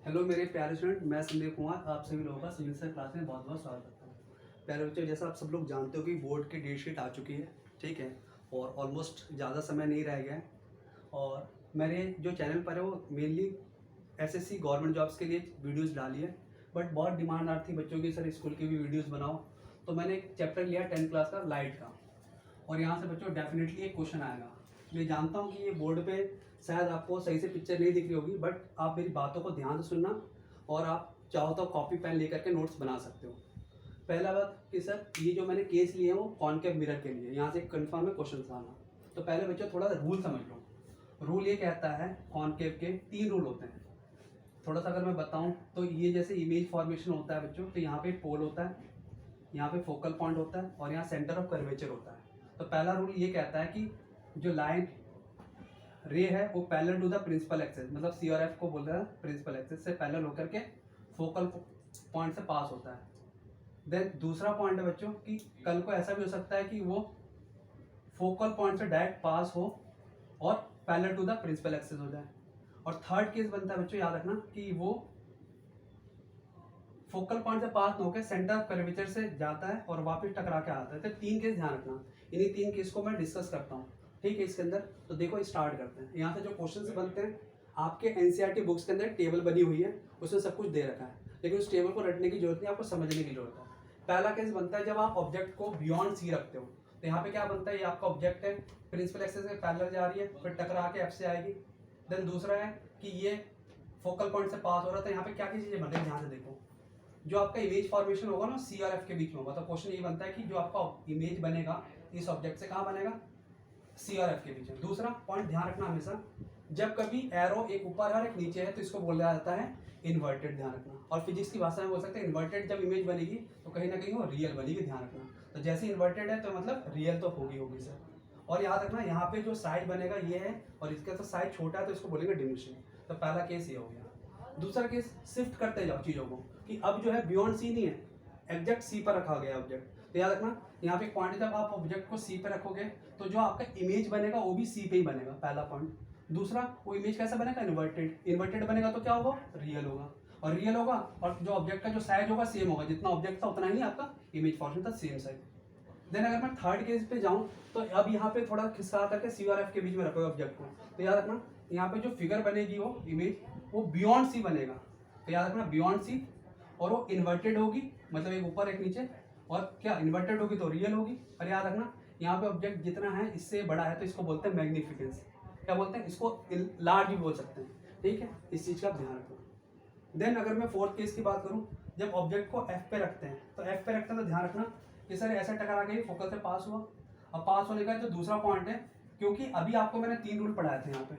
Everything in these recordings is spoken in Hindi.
हेलो मेरे प्यारे स्टूडेंट, मैं संदीप कुमार आप सभी लोगों का सिविल साइंस क्लास में बहुत बहुत स्वागत करता हूँ। प्यारे बच्चों, जैसा आप सब लोग जानते हो कि बोर्ड की डेट शीट आ चुकी है, ठीक है, और ऑलमोस्ट ज़्यादा समय नहीं रह गया है। और मेरे जो चैनल पर है वो मेनली एसएससी गवर्नमेंट जॉब्स के लिए वीडियोज़ डाली है, बट बहुत डिमांड आ रही थी बच्चों की, सर स्कूल की भी वीडियोज़ बनाओ। तो मैंने एक चैप्टर लिया 10th क्लास का लाइट का, और यहाँ से बच्चों डेफिनेटली एक क्वेश्चन आएगा। मैं जानता हूँ कि ये बोर्ड पे शायद आपको सही से पिक्चर नहीं दिख रही होगी, बट आप मेरी बातों को ध्यान से सुनना और आप चाहो तो कॉपी पेन लेकर के नोट्स बना सकते हो। पहला बात कि सर ये जो मैंने केस लिए हैं वो कॉनकेव मिरर के लिए, यहाँ से कन्फर्म है क्वेश्चन आना। तो पहले बच्चों थोड़ा सा रूल समझ लो। रूल ये कहता है कॉनकेव के 3 रूल होते हैं। थोड़ा सा अगर मैं बताऊँ तो ये जैसे इमेज फॉर्मेशन होता है बच्चों, तो यहाँ पे पोल होता है, यहाँ पे फोकल पॉइंट होता है और यहाँ सेंटर ऑफ कर्वेचर होता है। तो पहला रूल ये कहता है कि जो लाइन रे है वो parallel to the principal axis, मतलब सी और एफ को बोल रहा है, प्रिंसिपल एक्सिस से पैरेलल होकर के फोकल पॉइंट से पास होता है। देन दूसरा पॉइंट है बच्चों कि कल को ऐसा भी हो सकता है कि वो फोकल पॉइंट से डायरेक्ट पास हो और parallel to the principal axis हो जाए। और थर्ड केस बनता है बच्चों, याद रखना, कि वो फोकल पॉइंट से पास होकर सेंटर ऑफ कर्वेचर से जाता है और वापस टकरा के आता है। तो 3 केस ध्यान रखना, इन्हीं 3 केस को मैं डिस्कस करता हूँ, ठीक है। इसके अंदर तो देखो स्टार्ट करते हैं। यहाँ से जो क्वेश्चंस बनते हैं आपके एनसीईआरटी बुक्स के अंदर टेबल बनी हुई है, उसमें सब कुछ दे रखा है, लेकिन उस टेबल को रटने की जरूरत नहीं, आपको समझने की जरूरत है। पहला केस बनता है जब आप ऑब्जेक्ट को बियॉन्ड सी रखते हो। तो यहाँ पे क्या बनता है, ये आपका ऑब्जेक्ट है, प्रिंसिपल एक्सिस के पैरेलल जा रही है, फिर टकरा के एफ से आएगी। देन दूसरा है कि ये फोकल पॉइंट से पास हो रहा था। यहाँ पे क्या क्या चीजें बन रही है ध्यान से देखो। जो आपका इमेज फॉर्मेशन होगा ना सी और एफ के बीच में होगा। तो क्वेश्चन ये बनता है कि जो आपका इमेज बनेगा इस ऑब्जेक्ट से कहाँ बनेगा, सी और एफ के बीच में। दूसरा पॉइंट ध्यान रखना, हमेशा जब कभी एरो एक ऊपर और एक नीचे है तो इसको बोला जाता है इन्वर्टेड, ध्यान रखना। और फिजिक्स की भाषा में बोल सकते हैं इन्वर्टेड जब इमेज बनेगी तो कहीं ना कहीं वो रियल बनेगी, ध्यान रखना। तो जैसे इन्वर्टेड है तो मतलब रियल तो होगी सर। और याद रखना यहाँ पे जो साइड बनेगा ये है, और इसका तो साइड छोटा है तो इसको बोलेंगे डिमिनिशिंग। तो पहला केस ये हो गया। दूसरा केस शिफ्ट करते जाओ चीज़ों को, कि अब जो है बियॉन्ड सी नहीं है, एग्जैक्ट सी पर रखा गया ऑब्जेक्ट। तो याद रखना यहाँ पे पॉइंट, जब आप ऑब्जेक्ट को सी पे रखोगे तो जो आपका इमेज बनेगा वो भी सी पे ही बनेगा, पहला पॉइंट। दूसरा, वो इमेज कैसा बनेगा, इन्वर्टेड। इन्वर्टेड बनेगा तो क्या होगा, रियल होगा। और रियल होगा और जो ऑब्जेक्ट का जो साइज होगा सेम होगा, जितना ऑब्जेक्ट था उतना ही आपका इमेज फॉर्मेशन था, सेम साइज। देन अगर मैं थर्ड केस पे जाऊँ तो अब यहाँ पे थोड़ा खिसका करके सी और एफ के बीच में रखोगे ऑब्जेक्ट को। तो याद रखना यहाँ पे जो फिगर बनेगी वो इमेज वो बियॉन्ड सी बनेगा। तो याद रखना बियॉन्ड सी, और वो इन्वर्टेड होगी, मतलब एक ऊपर एक नीचे, और क्या इन्वर्टेड होगी तो रियल होगी। और याद रखना यहाँ पे ऑब्जेक्ट जितना है इससे बड़ा है तो इसको बोलते हैं मैग्निफिकेंस, क्या बोलते हैं इसको, लार्ज भी बोल सकते हैं, ठीक है। इस चीज़ का ध्यान रखना। देन अगर मैं फोर्थ केस की बात करूँ, जब ऑब्जेक्ट को एफ पे रखते हैं, तो एफ पे रखते हैं तो ध्यान रखना कि सर ऐसा टकरा के फोकस से पास हुआ। अब पास होने का जो दूसरा पॉइंट है, क्योंकि अभी आपको मैंने 3 रूल पढ़ाए थे यहाँ पे,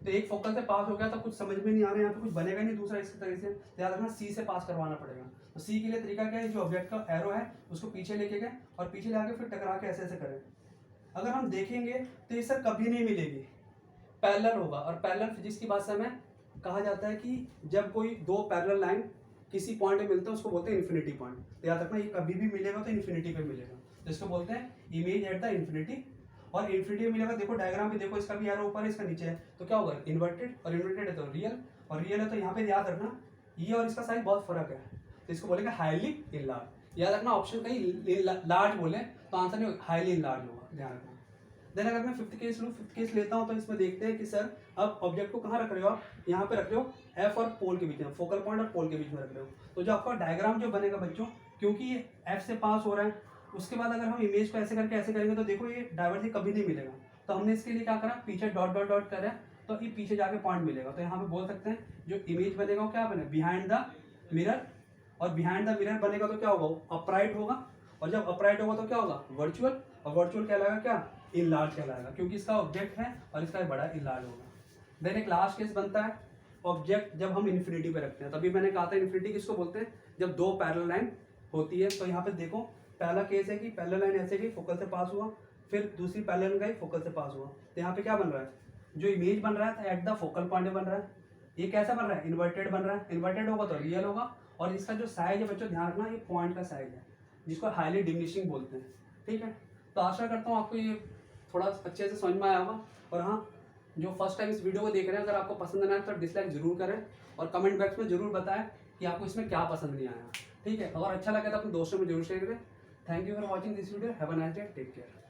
तो एक फोकस से पास हो गया तो कुछ समझ में नहीं आ रहा है, यहाँ पे कुछ बनेगा नहीं दूसरा इसकी तरह से। याद रखना सी से पास करवाना पड़ेगा। तो सी के लिए तरीका क्या है, जो ऑब्जेक्ट का एरो है उसको पीछे लेके गए और पीछे जाके फिर टकरा के ऐसे ऐसे करें। अगर हम देखेंगे तो ये सर कभी नहीं मिलेगी, पैरेलल होगा। और पैरेलल फिजिक्स की भाषा में कहा जाता है कि जब कोई दो पैरेलल लाइन किसी पॉइंट पे मिलते हैं उसको बोलते हैं इन्फिनिटी पॉइंट। तो याद रखना ये कभी भी मिलेगा तो इन्फिनिटी पे मिलेगा, तो इसको बोलते हैं इमेज एट द इन्फिनिटी। और इन्फिनिटी में मिलेगा, देखो डायग्राम भी देखो, इसका भी एरो ऊपर है इसका नीचे है, तो क्या होगा, इन्वर्टेड। और इन्वर्टेड है तो रियल, और रियल है तो यहाँ पे याद रखना ये और इसका साइज बहुत फर्क है, तो इसको बोलेंगे हाईली इनलार्ज। याद रखना ऑप्शन कहीं लार्ज बोले तो आंसर नहीं हाईली इनलार्ज होगा, ध्यान रखना। देन अगर मैं फिफ्थ केस लूँ, फिफ्थ केस लेता हूँ तो इसमें देखते हैं कि सर अब ऑब्जेक्ट को कहाँ रख रहे हो आप, यहाँ पे रख रहे हो एफ और पोल के बीच में, फोकल पॉइंट और पोल के बीच में रख रहे हो। तो जो आपका डायग्राम जो बनेगा बच्चों, क्योंकि ये एफ से पास हो रहा है, उसके बाद अगर हम इमेज को ऐसे करके ऐसे करेंगे तो देखो ये डाइवर्जेंस कभी नहीं मिलेगा। तो हमने इसके लिए क्या करा, पीछे डॉट डॉट डॉट करा, तो ये पीछे जाके पॉइंट मिलेगा। तो यहाँ पे बोल सकते हैं जो इमेज बनेगा वो क्या बने, बिहाइंड द मिरर। और बिहाइंड द मिरर बनेगा तो क्या होगा, अपराइट होगा। और जब अपराइट होगा तो क्या होगा, वर्चुअल। और वर्चुअल कहलाएगा क्या, इनलार्ज कहलाएगा, क्योंकि इसका ऑब्जेक्ट है और इसका बड़ा इनलार्ज होगा। देन एक लास्ट केस बनता है ऑब्जेक्ट जब हम इन्फिनिटी पे रखते हैं। तभी मैंने कहा था इन्फिनिटी किसको बोलते हैं, जब दो पैरेलल लाइन होती है। तो यहाँ पे देखो पहला केस है कि पैरेलल लाइन ऐसे गई फोकल से पास हुआ, फिर दूसरी पैरेलल लाइन गई फोकल से पास हुआ। तो यहाँ पे क्या बन रहा है, जो इमेज बन रहा है एट द फोकल पॉइंट बन रहा है। ये कैसा बन रहा है, इन्वर्टेड बन रहा है। इन्वर्टेड होगा तो रियल होगा। और इसका जो साइज है बच्चों ध्यान रखना, ये पॉइंट का साइज है जिसको हाईली डिमिनिशिंग बोलते हैं, ठीक है। तो आशा करता हूँ आपको ये थोड़ा अच्छे से समझ में आया होगा। और हाँ, जो फर्स्ट टाइम इस वीडियो को देख रहे हैं, अगर आपको पसंद ना आए तो डिसलाइक जरूर करें और कमेंट बॉक्स में जरूर बताएं कि आपको इसमें क्या पसंद नहीं आया। ठीक है, अगर अच्छा लगे तो अपने दोस्तों में जरूर शेयर करें। Thank you for watching this video. Have a nice day, take care.